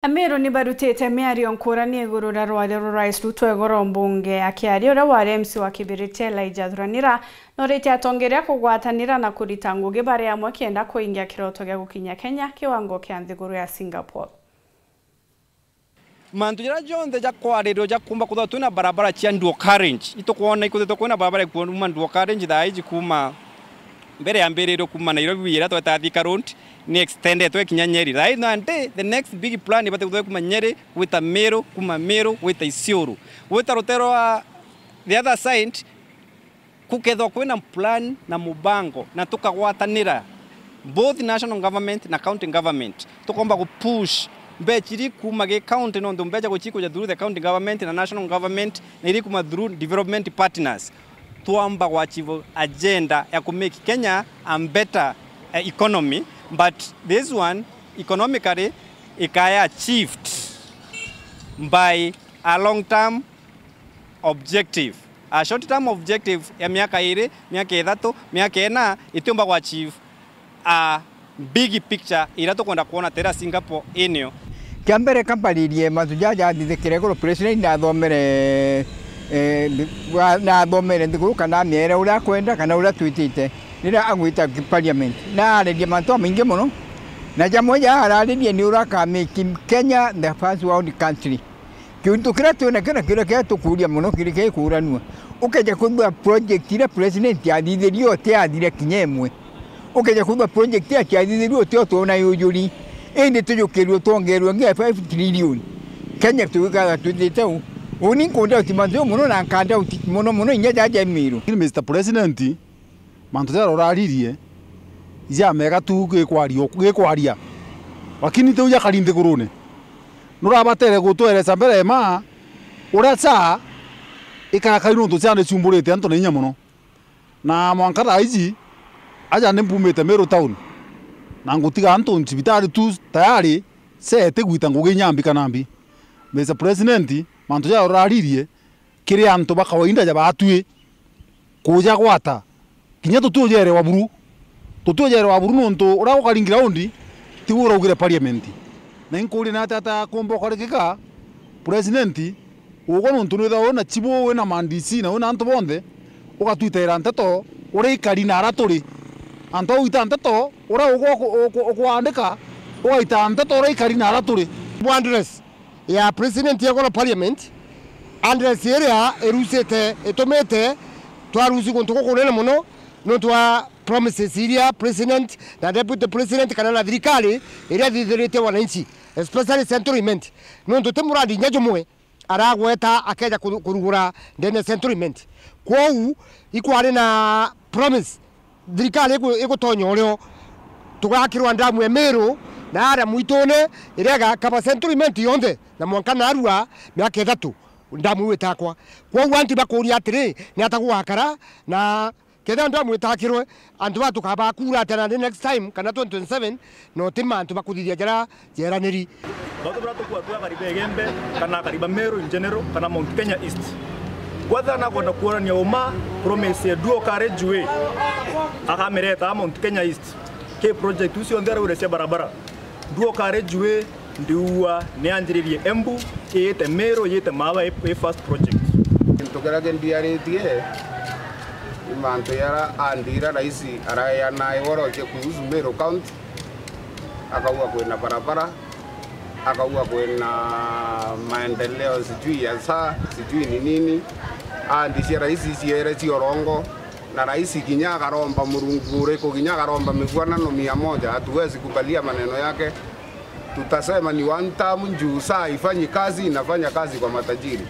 Amero ni barutete miario nkurani iguru ra rwari Rais Ruto egoro mbunge akiario ra wari MC wa Kibiriti Elijah Thuranira norete atongeria kugwatanira na kurita ngugi bare amwe kienda kuingia kiroto gya gukinya Kenya kiwango kia nthiguru ya Singapore. Mantu jara jonde ja kwarero ja kumba kutha tuna barabara cia nduo carriage itokuona ikuthito kuna barabara kuma nduo carriage thaiji kuma mbere ya mbere kuma Nairobi ira tweta Thika Road ni extended to kinya Nyeri right now and the next big plan ibate kutha kuma Nyeri with a Meru kuma Meru with Isiolo with a Rotero the other side kukethwa kwina plan na mubango na tukagwatanira both national government na county government tukomba ku push mbechiri kuma ge county no ndumbeja kuchiko ja through the county government na national government na iri kuma through development partners tuamba kwa achieve agenda ya ku make Kenya a better economy, but this one economically ikaya achieved by a long term objective. A short term objective ya miaka ire miaka ithatu miaka ena itumba kwa achieve a big picture irato kwenda kuona tera Singapore eneo kiambere kampalirie mazujaja ndithikire ko president na thomere ndikuru kana miere uria kwenda kana uria twitite nira agwita parliament na aredia manto maingi muno na jamoja araredia ni uraka make Kenya the first world country kiuntu kira tuona kira tukuria muno kirike kuranua ukeja kumbwa project ira president yathithirio te athire kinyemwe ukeja kumbwa project ya yathithirio te tuona yujuri ende tujukirio tongerwo nge 5 trillion Kenya tugaga twitite uni konda utimanzo muno na kanda muno inyaja miro Mr President mantu zero raririe ya mega tu gekwaria lakini te uja kalinde kurune nura batere gutweresa mbere ma uracha ikakaino to cyane cyumburete anto nenya muno na mwankara izi aja nembumete Meru town na ngutiga anto ncibitari tu tayari sete gwita ngugi nyambi kanambi Mr President mantu ya raririe kiri anto bakawainda ja batue kuja gwata kinya tutujere waburu nonto ura ukaringira undi tiwura ugire parliament na inkuri na tata kombo korikika president ugo nonto no thaona chibo we na mandisi na una anto bonde ugatwitera nteto uri ikari na araturi anto uita nteto ura ugo kuandika uita nteto uri ikari na araturi address ya president ya kono parliament address area erusete etomete twaruzi kuntuko kunene muno no twa promises iria president na deputy president kana na thirikari iria thithirite wananchi especially settlement no tutemuradi nyajumwe aragweta akeja kurugura ndene settlement kwou ikwari na promise thirikari igutonyo rio tugakirwa ndamu emero na ara muitone iria kaba settlement yonde na mwanka narua miaka 3 ndamu wetakwa kwou anti bakuria atiri ni atagwakara na ketha ndamu wetakirwe antu batukaba kura tena the next time kana 2027 no tima antu bakuthiria jera neri bato brato kwa kariba Gembe kana kariba Meru in general kana Mount Kenya East gwatha na kwenda kuonania uma promise duo carriageway akamereta Mount Kenya East ke project ucio ndera urecia barabara duo carriageway ndiua ni anjiririe Embu yete Meru yete Mawa first project ntogerage ndiaretie imanto yara andira raisi araya na igoroje kuhusu Meru county akaua kwena barabara akaua kwena maendeleo sijui ya saa sijui ni nini andishia raisi siere ciongo na raisi kinyaga romba murungure ko kinyaga romba migwanano 100 hatuwezi kubalia maneno yake tutasema ni one term juu saa ifanyi kazi inafanya kazi kwa matajiri.